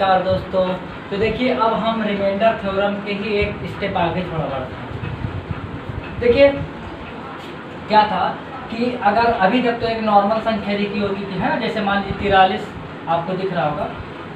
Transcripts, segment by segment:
नमस्कार दोस्तों। तो देखिए अब हम रिमाइंडर थ्योरम के ही एक स्टेप आगे थोड़ा बढ़ते हैं। देखिए क्या था कि अगर अभी तक तो एक नॉर्मल संख्या लिखी होगी कि है ना, जैसे मान लीजिए 43 आपको दिख रहा होगा,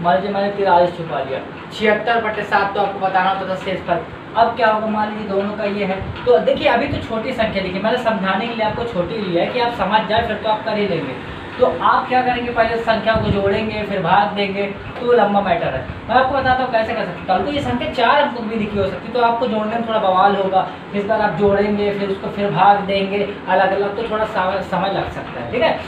मान लीजिए मैंने 43 छुपा लिया, 76/7 तो आपको बताना होता था शेष पर। अब क्या होगा, मान लीजिए दोनों का ये है, तो देखिए अभी तो छोटी संख्या लिखी, मैंने समझाने के लिए आपको छोटी लिया है कि आप समझ जाए, फिर तो आप कर ही लेंगे। तो आप क्या करेंगे, पहले संख्या को जोड़ेंगे फिर भाग देंगे, तो वो लंबा मैटर है। मैं आपको बताता हूँ कैसे कर सकते। कल को ये संख्या 4 अंक भी लिखी हो सकती, तो आपको जोड़ने में थोड़ा बवाल होगा। इस बार आप जोड़ेंगे फिर उसको फिर भाग देंगे अलग अलग, तो थोड़ा समझ लग सकता है, ठीक है।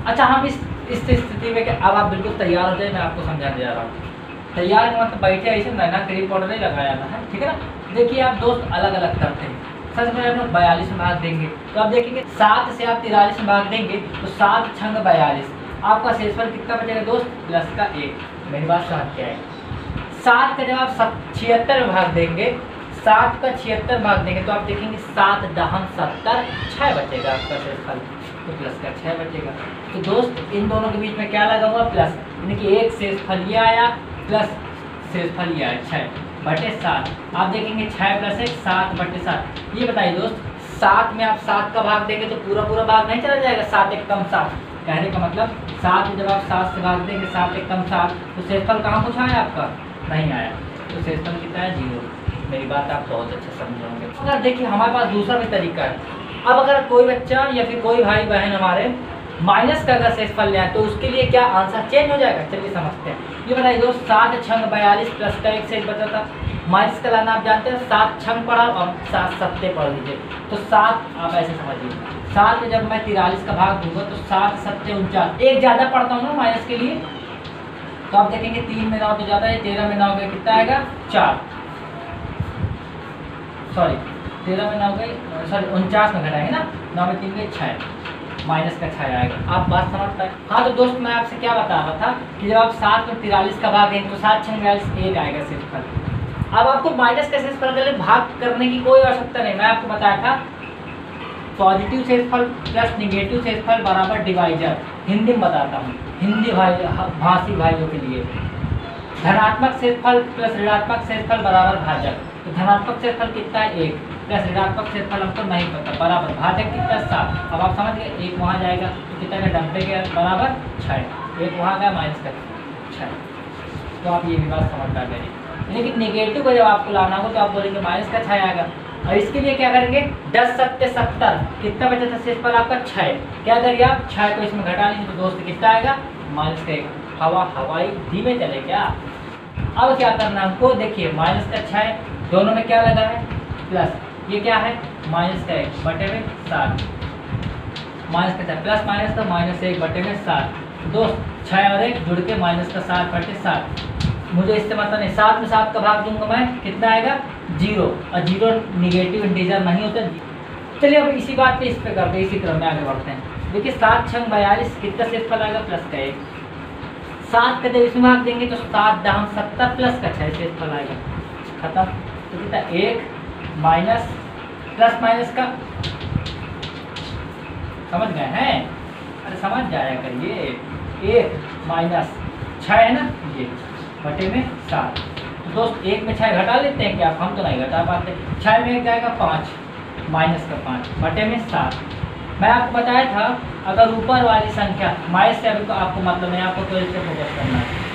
अच्छा, हम इस स्थिति में अब आप बिल्कुल तैयार हो जाए, मैं आपको समझाने जा रहा हूँ। तैयार मतलब बैठे ऐसे ना क्रीम पाउडर नहीं लगाया था, है ठीक है ना। देखिए आप दोस्त अलग अलग करते हैं। सबसे पहले हम लोग 42 में भाग देंगे, तो आप देखेंगे 7 से आप 43 में भाग देंगे तो 7 छंग 42, आपका शेषफल कितना बचेगा दोस्त, प्लस का 1। मेरी बात समझ के आए। 7 का जब आप 76 में भाग देंगे, 7 का 76 भाग देंगे तो आप देखेंगे 7 दहम 70, 6 बचेगा आपका शेषफल, तो प्लस का 6 बचेगा। तो दोस्त इन दोनों के बीच में क्या लगा हुआ, प्लस, यानी कि एक शेषफल ये आया प्लस शेषफल ये आया 6/7। आप देखेंगे 6 + 1 7/7। ये बताइए दोस्त, 7 में आप 7 का भाग देंगे तो पूरा पूरा भाग नहीं चला जाएगा, 7 × 1 = 7। कहने का मतलब 7 में जब आप 7 से भाग देंगे, 7 × 1 = 7, तो शेषफल कहाँ कुछ आया आपका, नहीं आया, तो शेषफल कितना है, 0। मेरी बात आप बहुत अच्छा समझेंगे। अगर देखिए हमारे पास दूसरा भी तरीका है। अब अगर कोई बच्चा या फिर कोई भाई बहन हमारे माइनस का अगर शेषफल ले आए तो उसके लिए क्या आंसर चेंज हो जाएगा, चलिए समझते हैं। ये बताइए दोस्त, 7 छंग 42 प्लस का 1 शेष बचा था। माइनस का लाना आप जानते हैं, 7 छंग पढ़ा और 7 सत्ते पढ़ लीजिए, तो 7 आप ऐसे समझिए। 7 में जब मैं 43 का भाग दूंगा तो 7 सत्ते 49, एक ज़्यादा पढ़ता हूँ ना माइनस के लिए, तो आप देखेंगे 3 में 9 तो ज़्यादा है, 13 में 9 गए कितना आएगा, 4, सॉरी 13 में 9 गए, सॉरी 49 में घटाएंगे ना, 9 में 3 गए 6, माइनस का 6 आएगा। आप बात समझ पाए। हाँ तो दोस्त मैं आपसे क्या बता रहा था कि जब आप 7 में 43 का भाग देंगे तो 7 छंग 42, 1 आएगा शेषफल। अब आपको माइनस का शेषफल के लिए भाग करने की कोई आवश्यकता नहीं, मैं आपको बताया था पॉजिटिव शेषफल प्लस निगेटिव शेषफल बराबर डिवाइजर। हिंदी में बताता हूँ, हिंदी भाषी भाइयों के लिए। धनात्मक शेषफल प्लस ऋणात्मक शेषफल बराबर भाजक। तो धनात्मक शेषफल कितना है, 1, प्लस ऋणात्मक शेषफल हमको नहीं पता, बराबर भाजक कितना, 7। अब आप समझ गए, 1 वहाँ जाएगा तो कितना का डंपे के बराबर 6, 1 वहाँ गया माइनस का 6। तो आप ये भी बात समझ पा गए। लेकिन नेगेटिव का जब आपको लाना होगा तो आप बोलेंगे माइनस का 6 आएगा। और इसके लिए क्या करेंगे, 10 सत्ते 70, कितना बचा था शेषफल आपका 6। क्या करिए आप 6 को इसमें घटा लीजिए तो दोस्त कितना आएगा, माइनस का 1। हवाई धीमे चले क्या। अब क्या करना हमको, देखिए माइनस का 6, दोनों में क्या लगा है, प्लस, ये क्या है माइनस का 1 बटे में 7, माइनस का 6 प्लस माइनस का -1 बटे में 7। दोस्त 6 और 1 जुड़ के माइनस का 7/7। मुझे इससे मतलब नहीं, 7 में 7 का भाग दूंगा मैं, कितना आएगा 0, और 0 निगेटिव इंटीजर नहीं होता। चलिए अब इसी बात पे इस पे करते हैं, इसी क्रम में आगे बढ़ते हैं। देखिए 7 छंग 42 कितना शेषफल आएगा, प्लस का 1। 7 का जब इसमें भाग देंगे तो 7 दहम 70 प्लस का 6 शेषफल आएगा, खत्म। तो कितना 1 माइनस प्लस माइनस का, समझ गए हैं, अरे समझ जाया करिए। 1 माइनस 6 है ना, ये बटे में 7। तो दोस्त 1 में 6 घटा लेते हैं क्या, हम तो नहीं घटा पाते। 6 में 1 जाएगा 5, माइनस का 5 बटे में 7। मैं आपको बताया था अगर ऊपर वाली संख्या, माइनस से अभी तो आपको मतलब नहीं, आपको तो इस पर फोकस करना है।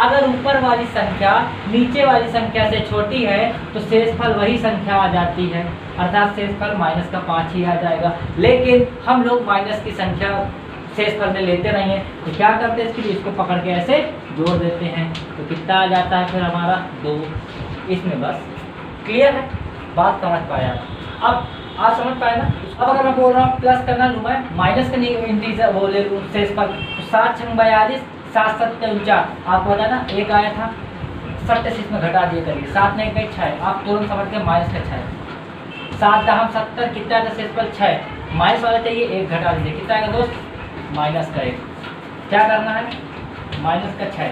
अगर ऊपर वाली संख्या नीचे वाली संख्या से छोटी है तो शेषफल वही संख्या आ जाती है, अर्थात शेषफल माइनस का 5 ही आ जाएगा। लेकिन हम लोग माइनस की संख्या शेषफल में लेते नहीं हैं, तो क्या करते हैं, इसके लिए इसको पकड़ के ऐसे जोड़ देते हैं, तो कितना आ जाता है फिर हमारा 2। इसमें बस क्लियर है, बात समझ पाया। अब आप समझ पाए ना। अब अगर मैं बोल रहा हूँ प्लस करना लूँ मैं, माइनस का इंटीजर वो ले लूँ शेषफल, तो 7 छंग 42 7 सत्ते 49, आपको पता ना 1 आया था, 70 से इसमें घटा दिए करिए, 7 में 1 6, आप तुरंत समझ के माइनस का 6। 7 दहम 70 कितना था शेषफल 6, माइनस वाला चाहिए 1 घटा दीजिए, कितना आएगा दोस्त, माइनस का 1। क्या करना है, माइनस का 6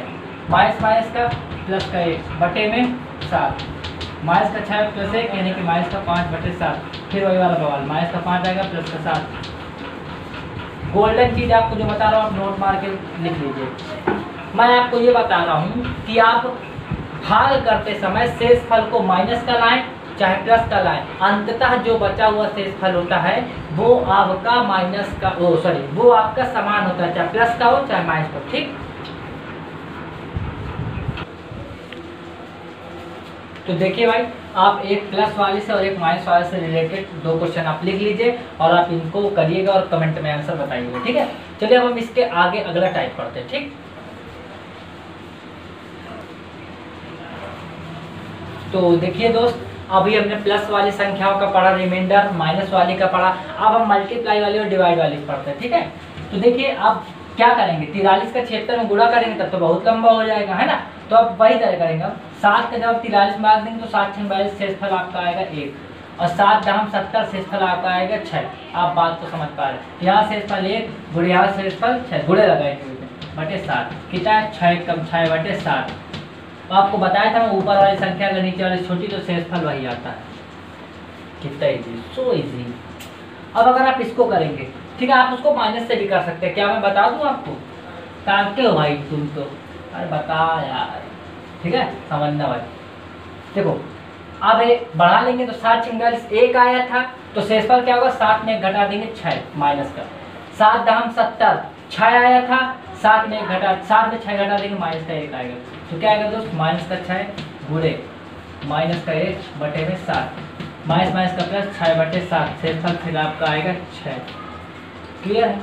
माइनस का प्लस का 1 बटे में 7, माइनस का 6 प्लस 1 यानी कि माइनस का 5/7। फिर वही वाला बवाल, माइनस का 5 आएगा प्लस का 7। गोल्डन चीज़ आपको जो बता रहा हूँ आप नोट मार के लिख लीजिए। मैं आपको ये बता रहा हूँ कि आप भाग करते समय शेषफल को माइनस का लाएं चाहे प्लस का लाएं, अंततः जो बचा हुआ शेषफल होता है वो आपका माइनस का वो आपका समान होता है, चाहे प्लस का हो चाहे माइनस का। ठीक, तो देखिए भाई, आप एक प्लस वाले से और एक माइनस वाले से रिलेटेड 2 क्वेश्चन आप लिख लीजिए और आप इनको करिएगा और कमेंट में आंसर बताइएगा। ठीक है, चलिए अब हम इसके आगे अगला टाइप पढ़ते हैं। ठीक, तो देखिए दोस्त, अभी हमने प्लस वाली संख्याओं का पढ़ा, रिमाइंडर, माइनस वाली का पढ़ा, अब हम मल्टीप्लाई वाली और डिवाइड वाली पढ़ते हैं। ठीक है, तो देखिए अब क्या करेंगे, 43 का 76 में गुणा करेंगे तब तो बहुत लंबा हो जाएगा, है ना। तो अब वही तरह करेंगे, 7 का जब 43 में मार देंगे तो 7 6 42 शेषफल आपका आएगा 1 और 7 दहम 70 शेषफल आपका आएगा 6। आप बात को समझ पा रहे हैं, यहाँ शेषफल 1 गुणे यहाँ शेषफल 6, गुणे लगाएंगे बटे 7, कितना है 6 कम 6 बटे 7। तो आपको बताया था मैं, ऊपर वाली संख्या अगर नीचे वाली छोटी तो शेषफल वही आता है। कितना इजी, सो इजी। अब अगर आप इसको करेंगे, ठीक है, आप उसको माइनस से भी कर सकते हैं, क्या मैं बता दूं आपको? ताकते हो भाई तुम तो, अरे बता यार, ठीक है, समझना भाई। देखो अब बढ़ा लेंगे तो 7 46 1 आया था, तो शेषफल क्या होगा, 7 में 1 घटा देंगे 6 माइनस का, 7 दहम 70 6 आया था, 7 में 6 घटा देंगे माइनस का 1 आएगा, तो क्या आएगा दोस्त, माइनस का 6 गुणे माइनस का 1 बटे में 7, माइनस माइनस का प्लस 6 बटे 7, शेषफल फिर आपका आएगा 6। क्लियर है?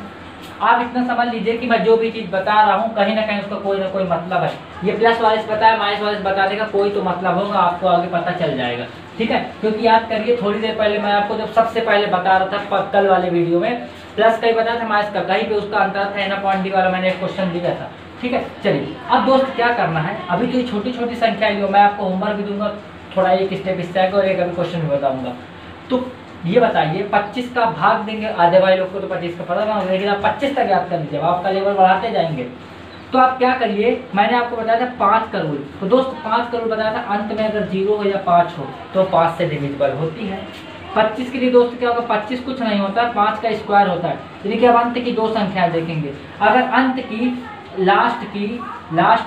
आप इतना समझ लीजिए कि मैं जो भी चीज़ बता रहा हूँ कहीं ना कहीं उसका कोई ना कोई मतलब है। ये प्लस वाले से बताया, माइनस वाले से बता देगा, कोई तो मतलब होगा, आपको आगे पता चल जाएगा। ठीक है, क्योंकि याद करिए थोड़ी देर पहले मैं आपको जब सबसे पहले बता रहा था कल वाले वीडियो में, प्लस का ही बताया था, माइनस का कहीं पे उसका अंतर था, ना पॉइंट डी वाला मैंने एक क्वेश्चन दिया था। ठीक है, चलिए अब दोस्त क्या करना है, अभी तो ये छोटी छोटी संख्या लियो, मैं आपको होमवर्क भी दूंगा, थोड़ा एक स्टेप इससे आएगा और एक अभी क्वेश्चन भी बताऊंगा। तो ये बताइए 25 का भाग देंगे, आधे भाई लोग को तो 25 का पता ना, लेकिन आप 25 तक याद कर लीजिए, आपका लेवल बढ़ाते जाएंगे। तो आप क्या करिए, मैंने आपको बताया था 5 करोड़, तो दोस्त 5 करोड़ बताया था, अंत में अगर 0 हो या 5 हो तो 5 से डिविजिबल होती है। 25 के लिए दोस्त क्या होगा, 25 कुछ नहीं होता, 5 का स्क्वायर होता है। यानी कि अब अंत की 2 संख्याएं देखेंगे, अगर अंत की लास्ट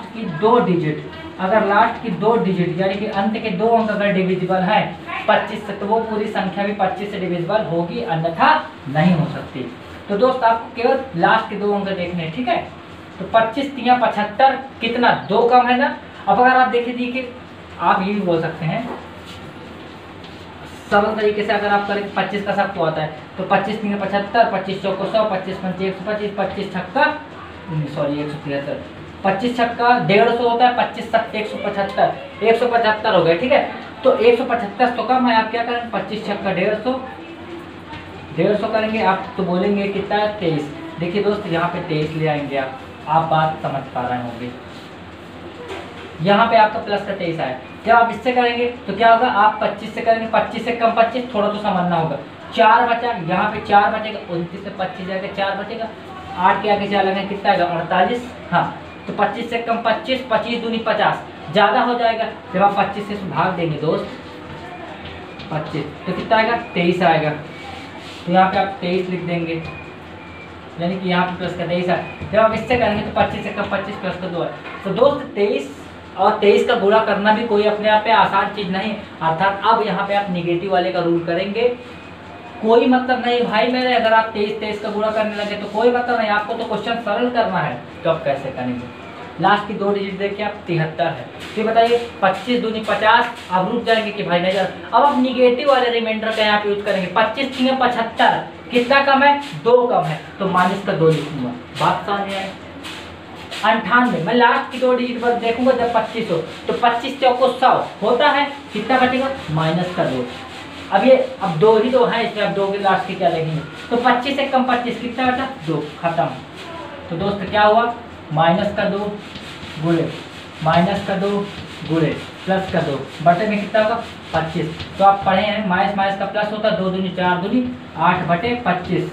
की 2 डिजिट, अगर लास्ट की 2 डिजिट यानी कि अंत के 2 अंक अगर डिविजिबल है 25 से, तो वो पूरी संख्या भी 25 से डिविजिबल होगी, अन्यथा नहीं हो सकती। तो दोस्त आपको केवल लास्ट के 2 अंक देखने, ठीक है। तो 25 3 75, कितना 2 कम है ना। अब अगर आप देखिए आप ये भी बोल सकते हैं सरल तरीके से, अगर आप करें 25 का सबको आता है तो 25 3 75, 25 चौको 100, 25 पंच 125, 25 छक्का 173, 25 छक्का 150 होता है, 25 सक 175 हो गया। ठीक है, तो 175 तो कम है, आप क्या करें 25 छक्का 150 करेंगे, आप तो बोलेंगे कितना है 23। देखिए दोस्त यहाँ पे 23 ले आएंगे आप बात समझ पा रहे होंगे, यहाँ पे आपका प्लस का 23 आया। जब आप इससे करेंगे तो क्या होगा, आप 25 से करेंगे, 25 से कम 25, थोड़ा तो समझना होगा, 4 बचा, यहाँ पे 4 बचेगा, 29 से 25 जाएगा 4 बचेगा, 8 के आगे 4 लगेगा, कितना आएगा 48। हाँ, तो 25 से कम 25, 25 दूनी 50, ज़्यादा हो जाएगा। जब आप 25 से भाग देंगे दोस्त 25, तो कितना आएगा 23 आएगा। तो यहाँ पे आप 23 लिख देंगे, यानी कि यहाँ पे प्लस का 23 है। जब आप इससे करेंगे तो 25 से कम 25 प्लस का 2 है। तो दोस्त 23 और 23 का गुणा करना भी कोई अपने आप पे आसान चीज़ नहीं, अर्थात अब यहाँ पे आप निगेटिव वाले का रूल करेंगे, कोई मतलब नहीं भाई मेरे, अगर आप 23 का गुणा करने लगे तो कोई मतलब नहीं, आपको तो क्वेश्चन सरल करना है। तो आप कैसे करेंगे, लास्ट की 2 डिजिट देखिए आप 73 है, तो बताइए 25 दूनी 50, आप रुक जाएंगे कि भाई नहीं। अब आप निगेटिव वाले रिमाइंडर का यहाँ पे यूज करेंगे, 25 3 75, कितना कम है 2 कम है, तो माइनस का 2 लिखूंगा, बात समझ में आए। 98, मैं लास्ट की 2 डिजिट पर देखूंगा जब 25 हो, तो 25 चौको 100 होता है, कितना बचेगा माइनस का 2। अब 2 ही तो है इसमें, अब 2 के लास्ट की क्या लेंगे, तो 25 से कम 25, कितना बचा 2, खत्म। तो दोस्त क्या हुआ, माइनस का 2 गुणे माइनस का 2 गुणे प्लस का 2 बटे में कितना होगा 25। तो आप पढ़े हैं माइनस माइनस का प्लस होता है, 2 दूनी 4 दूनी 8 बटे 25।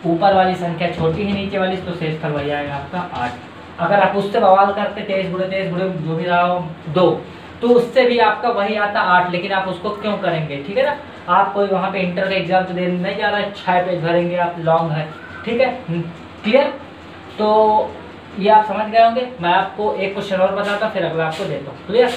ऊपर वाली संख्या छोटी है नीचे वाली, तो शेषफल वही आएगा आपका 8। अगर आप उससे बवाल करते 23 गुणे जो भी रहा हो 2, तो उससे भी आपका वही आता 8, लेकिन आप उसको क्यों करेंगे, ठीक है ना। आप कोई वहाँ पे इंटर का एग्जाम तो देने नहीं जा रहा है, 6 पेज भरेंगे आप, लॉन्ग है, ठीक है, क्लियर। तो ये आप समझ गए होंगे। मैं आपको एक क्वेश्चन और बताता हूँ, फिर अगला आपको देता हूँ। क्लियर?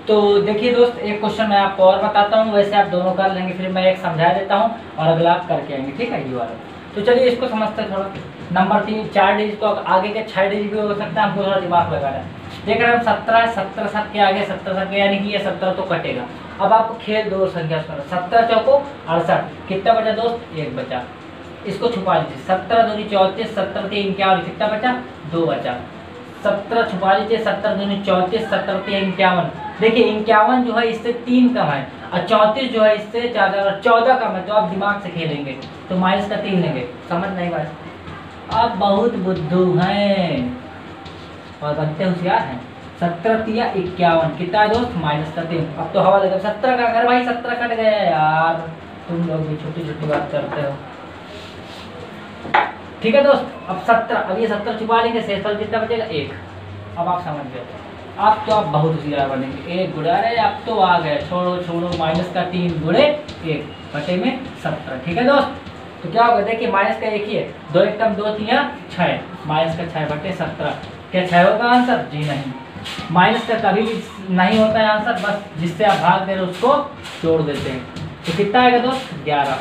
तो देखिए दोस्त, एक क्वेश्चन मैं आपको और बताता हूँ, वैसे आप दोनों कर लेंगे, फिर मैं एक समझा देता हूँ और अगला आप करके आएंगे, ठीक है? ये वाला। तो चलिए इसको समझते हैं थोड़ा। नंबर 3 4 डिजिट को आगे के 6 डिजिट भी हो सकता है, हमको थोड़ा दिमाग लगाना है। देख रहे हैं हम 17 17 सब के आगे 17 सब के, यानी कि ये 17 तो कटेगा। अब आपको खेल दो संख्या उसमें, 17 चौको 68, कितना बचा दोस्त? 1 बचा। इसको छुपा लीजिए, 17 दूनी 34, 17 3 51, कितना बचा? 2 बचा। 17 छुपा लीजिए, 17 दूनी 34, 17 3 51। देखिए 51 जो है इससे 3 कम है, और 34 जो है इससे 14 कम है, तो आप दिमाग से खेलेंगे तो माइनस का 3 लेंगे। समझ नहीं पाए? आप बहुत बुद्धू हैं और बनते होशियार हैं। 17 तिया 51, कितना है दोस्त? माइनस का 3। अब तो हवा लगा, 17 का अगर भाई 17 कट गया यार, तुम लोग भी छोटी छोटी बात करते हो। ठीक है दोस्त, अब 17, अब ये 17 छुपा लेंगे, शेषफल कितना बचेगा? 1। अब आप समझ गए, अब तो आप बहुत होशियार बनेंगे। 1 गुणा, अरे अब तो आ गए, छोड़ो छोड़ो, माइनस का 3 गुणे 1 बटे में 17। ठीक है दोस्त, तो क्या होगा? देखिए माइनस का 1 ही है, 2 1 कम 2 3 6, माइनस का 6 बटे 17। क्या 6 होगा आंसर? जी नहीं, माइनस का कभी भी नहीं होता है आंसर, बस जिससे आप भाग दे रहे उसको जोड़ देते हैं। तो कितना आएगा दोस्त? 11।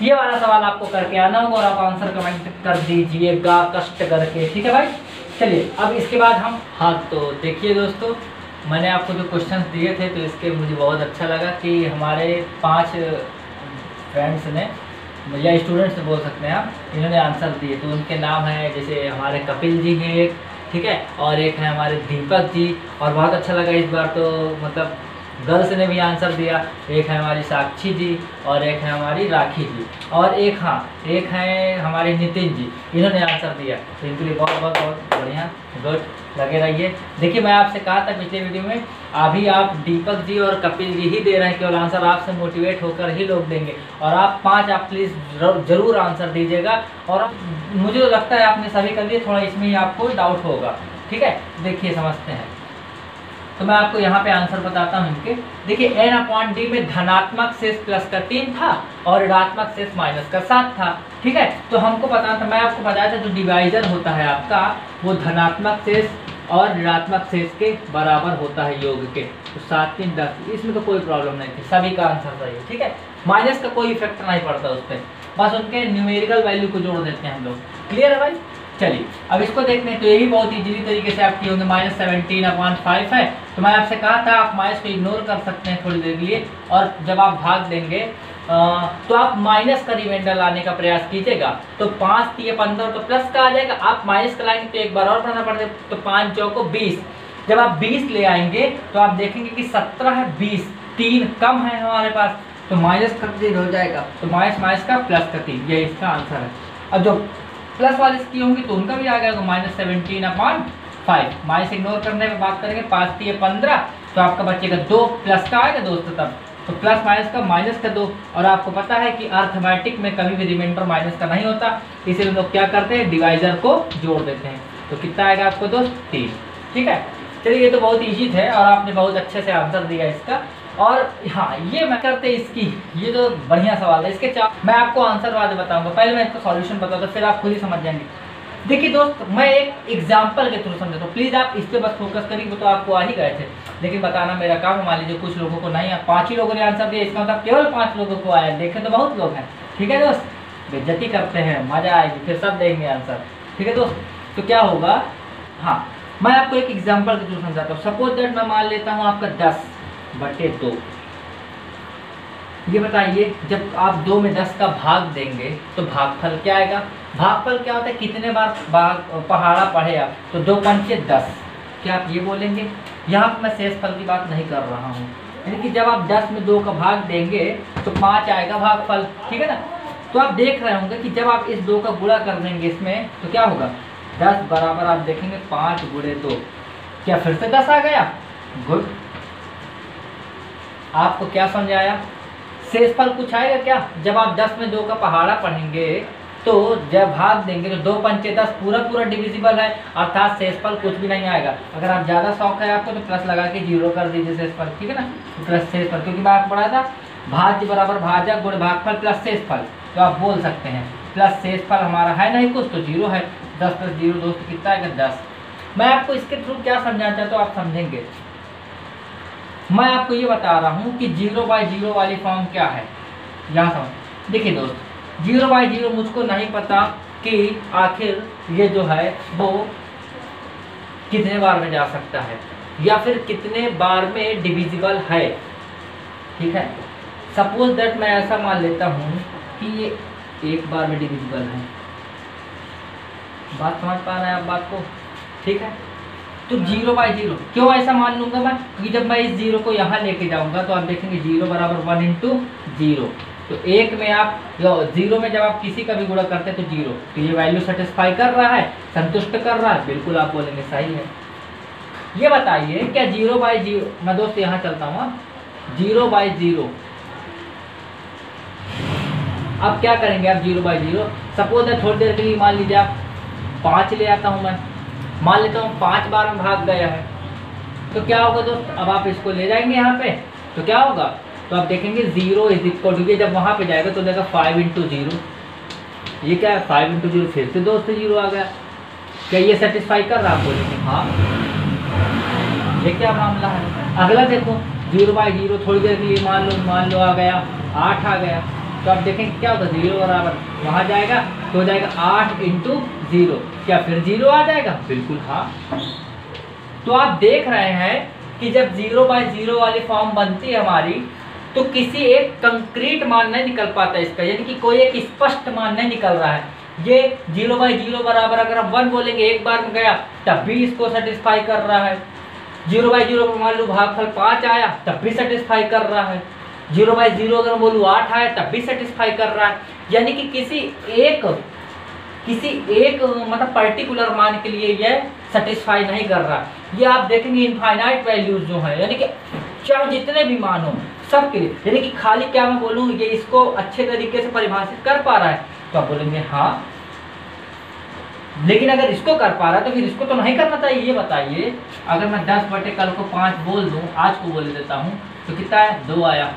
ये वाला सवाल आपको करके आना होगा और आप आंसर कमेंट कर दीजिएगा कष्ट करके, ठीक है भाई? चलिए अब इसके बाद हम, हाँ तो देखिए दोस्तों, मैंने आपको जो क्वेश्चंस दिए थे तो इसके मुझे बहुत अच्छा लगा कि हमारे 5 फ्रेंड्स ने, या स्टूडेंट्स बोल सकते हैं आप, इन्होंने आंसर दिए। तो उनके नाम है, जैसे हमारे कपिल जी हैं एक, ठीक है, और एक है हमारे दीपक जी, और बहुत अच्छा लगा इस बार तो मतलब गर्ल्स ने भी आंसर दिया। एक है हमारी साक्षी जी, और एक है हमारी राखी जी, और एक एक है हमारे नितिन जी, इन्होंने आंसर दिया। तो इनके लिए बहुत बहुत बहुत बढ़िया, गुड, लगे रहिए। देखिए मैं आपसे कहा था पिछले वीडियो में, अभी आप दीपक जी और कपिल जी ही दे रहे हैं केवल आंसर, आपसे मोटिवेट होकर ही लोग देंगे। और आप 5 आप प्लीज़ ज़रूर आंसर दीजिएगा। और मुझे तो लगता है आपने सभी कर दिए, थोड़ा इसमें ही आपको डाउट होगा, ठीक है? देखिए समझते हैं। तो मैं आपको यहाँ पे आंसर बताता हूँ इनके। देखिए n/d में धनात्मक शेष प्लस का 3 था और ऋणात्मक शेष माइनस का 7 था, ठीक है? तो हमको पता था, मैं आपको बताया था, जो डिवाइजर होता है आपका वो धनात्मक शेष और ऋणात्मक शेष के बराबर होता है योग के। तो 7 3 10, इसमें तो कोई प्रॉब्लम नहीं थी, सभी का आंसर सही है, ठीक है? माइनस का कोई इफेक्ट नहीं पड़ता उस पर, बस उनके न्यूमेरिकल वैल्यू को जोड़ देते हैं हम लोग। क्लियर है भाई? चलिए अब इसको देखते हैं। तो ये भी बहुत इजीली तरीके से आप किए होंगे। -17/5 है, तो मैं आपसे कहा था आप माइनस को इग्नोर कर सकते हैं थोड़ी देर के लिए, और जब आप भाग देंगे तो आप माइनस का रिमाइंडर लाने का प्रयास कीजिएगा। तो 5 3 15 तो प्लस का आ जाएगा, आप माइनस का लाएंगे तो एक बार और पढ़ना पड़ेगा। तो 5 चौको 20, जब आप 20 ले आएंगे तो आप देखेंगे कि 17 है, 20 3 कम है हमारे पास, तो माइनस का 3 हो जाएगा। तो माइनस का प्लस का 3, ये इसका आंसर है। अब जो प्लस वाले की होंगी तो उनका भी आ जाएगा -17/5। माइनस इग्नोर करने में बात करेंगे, 5 3 15, तो आपका बचेगा 2 प्लस का आएगा दोस्तों तब, तो प्लस माइनस का माइनस का 2। और आपको पता है कि अर्थमेटिक में कभी भी रिमाइंडर माइनस का नहीं होता, इसीलिए हम लोग क्या करते हैं, डिवाइजर को जोड़ देते हैं। तो कितना आएगा आपको दोस्त? 3, ठीक है? चलिए ये तो बहुत ईजी थे और आपने बहुत अच्छे से आंसर दिया इसका। और हाँ, ये मैं करते इसकी, ये तो बढ़िया सवाल है। इसके मैं आपको आंसर बाद बताऊंगा, पहले मैं इसका सॉल्यूशन बताऊंगा, फिर आप खुद ही समझ जाएंगे। देखिए दोस्त, मैं एक एग्जांपल के थ्रू समझाता हूँ, प्लीज़ आप इस पे बस फोकस करिए। वो तो आपको आ ही गए थे, लेकिन बताना मेरा काम है। मान लीजिए कुछ लोगों को नहीं, 5 ही लोगों ने आंसर दिया, इसका मतलब केवल 5 लोगों को आया, देखे तो बहुत लोग हैं, ठीक है दोस्त? बेइज्जती करते हैं, मजा आएगी, फिर सब देंगे आंसर, ठीक है दोस्त? तो क्या होगा, हाँ मैं आपको एक एग्जाम्पल के थ्रू समझाता हूँ। सपोज दैट मैं मान लेता हूँ आपका 10/2। ये बताइए, जब आप 2 में 10 का भाग देंगे तो भागफल क्या आएगा? भागफल क्या होता है, कितने बार पहाड़ा पढ़े आप? तो 2 पंचे 10, क्या आप ये बोलेंगे? यहाँ पर मैं शेषफल की बात नहीं कर रहा हूँ, यानी कि जब आप 10 में 2 का भाग देंगे तो 5 आएगा भागफल, ठीक है ना? तो आप देख रहे होंगे कि जब आप इस 2 का गुणा कर देंगे इसमें तो क्या होगा, 10 बराबर आप देखेंगे 5 गुणे 2, क्या फिर से 10 आ गया? गुड, आपको क्या समझ आया? शेषफल कुछ आएगा क्या? जब आप 10 में 2 का पहाड़ा पढ़ेंगे तो जब भाग देंगे तो 2 पंचे 10 पूरा डिविजिबल है, अर्थात शेषफल कुछ भी नहीं आएगा। अगर आप ज़्यादा शौक है आपको तो प्लस लगा के 0 कर दीजिए शेषफल, ठीक है ना? तो प्लस शेषफल, क्योंकि मैं आपको पढ़ा था भाज्य बराबर भाजक गुण भागफल प्लस शेषफल, तो आप बोल सकते हैं प्लस शेषफल हमारा है नहीं कुछ तो 0 है, 10 प्लस 0 दोस्त कितना है 10। मैं आपको इसके थ्रू क्या समझाना चाहता हूँ आप समझेंगे। मैं आपको ये बता रहा हूँ कि 0/0 वाली फॉर्म क्या है। यहाँ समझ देखिए दोस्त, 0/0 मुझको नहीं पता कि आखिर ये जो है वो कितने बार में जा सकता है या फिर कितने बार में डिविजिबल है। ठीक है, सपोज दैट मैं ऐसा मान लेता हूँ कि ये एक बार में डिविजिबल है। बात समझ पा रहे हैं आप बात को? ठीक है, तो 0/0 क्यों ऐसा मान लूंगा मैं? क्योंकि जब मैं इस 0 को यहाँ लेके जाऊंगा तो आप देखेंगे 0 बराबर 1 × 0। तो एक में आप 0 में जब आप किसी का भी गुणा करते हैं तो 0, तो ये वैल्यू सेटिस्फाई कर रहा है, संतुष्ट कर रहा है। बिल्कुल आप बोलेंगे सही है। ये बताइए क्या 0/0, मैं दोस्त यहाँ चलता हूँ, 0/0 अब क्या करेंगे आप 0/0? सपोज है थोड़ी देर के लिए मान लीजिए आप 5 ले आता हूँ, मैं मान लेता हूँ 5 बार में भाग गया है, तो क्या होगा दोस्त? अब आप इसको ले जाएंगे यहाँ पे तो क्या होगा? तो आप देखेंगे 0 = जब वहाँ पे जाएगा तो देगा 5 × 0। ये क्या है 5 × 0? फिर से दोस्त 0 आ गया। क्या ये सेटिस्फाई कर रहा है? आप बोलेंगे हाँ। ये क्या मामला है? अगला देखो 0/0 थोड़ी देर के लिए मान लो आ गया 8 आ गया, तो आप देखेंगे क्या होगा? 0 बराबर वहाँ जाएगा तो हो जाएगा 8 × 0। क्या फिर 0 आ जाएगा? बिल्कुल हाँ। तो आप देख रहे हैं कि जब 0/0 वाली फॉर्म बनती है हमारी तो किसी एक कंक्रीट मान नहीं निकल पाता इसका, यानी कि कोई एक स्पष्ट मान नहीं निकल रहा है। ये 0/0 बराबर अगर आप 1 बोलेंगे एक बार में गया तब भी इसको सेटिस्फाई कर रहा है। 0/0 पर मान लो भागफल 5 आया तब भी सेटिस्फाई कर रहा है। 0/0 अगर बोलूँ 8 आया तब भी सेटिस्फाई कर रहा है। यानी कि किसी एक मतलब पर्टिकुलर मान के लिए यह सेटिस्फाई नहीं कर रहा। ये आप देखेंगे इनफाइनाइट वैल्यूज जो है, यानी कि चाहे जितने भी मान हो सब के लिए, यानी कि खाली क्या मैं बोलूँ ये इसको अच्छे तरीके से परिभाषित कर पा रहा है, तो आप बोलेंगे हाँ। लेकिन अगर इसको कर पा रहा है तो फिर इसको तो नहीं करना चाहिए। ये बताइए अगर मैं 10/कल को 5 बोल दूं, आज को बोल देता हूं, तो कितना है 2 आया।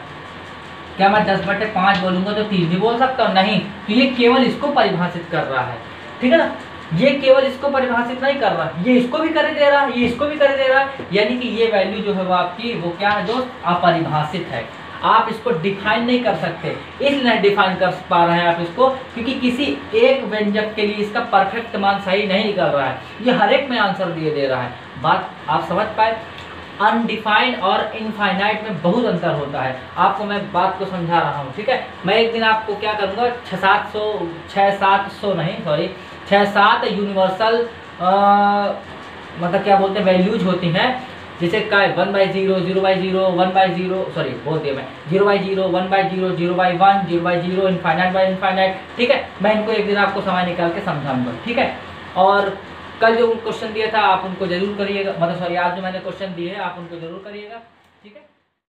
क्या मैं 10/5 बोलूंगा तो 3 भी बोल सकता हूँ? नहीं। तो ये केवल इसको परिभाषित कर रहा है, ठीक है ना। ये केवल इसको परिभाषित नहीं कर रहा, ये इसको भी कर दे रहा है, ये इसको भी कर दे रहा है। यानी कि ये वैल्यू जो है वो आपकी वो क्या है दोस्त? अपरिभाषित है। आप इसको डिफाइन नहीं कर सकते, इसलिए नहीं डिफाइन कर पा रहे हैं आप इसको, क्योंकि किसी एक व्यंजक के लिए इसका परफेक्ट मान सही नहीं निकल रहा है। ये हर एक में आंसर दे रहा है। बात आप समझ पाए? अनडिफाइंड और इनफाइनाइट में बहुत अंतर होता है। आपको मैं बात को समझा रहा हूँ, ठीक है। मैं एक दिन आपको क्या करूँगा 6-7 यूनिवर्सल मतलब क्या बोलते हैं वैल्यूज होती हैं, जैसे क्या 1/0, 0/0, 1/0, सॉरी बोल दिया मैं 0/0, 1/0, 0/1, 0/0, इनफाइनाइट, ठीक है। मैं इनको एक दिन आपको समय निकाल के समझाऊंगा, ठीक है। और कल जो क्वेश्चन दिया था आप उनको जरूर करिएगा, मतलब सॉरी आज जो मैंने क्वेश्चन दिए हैं आप उनको जरूर करिएगा, ठीक है।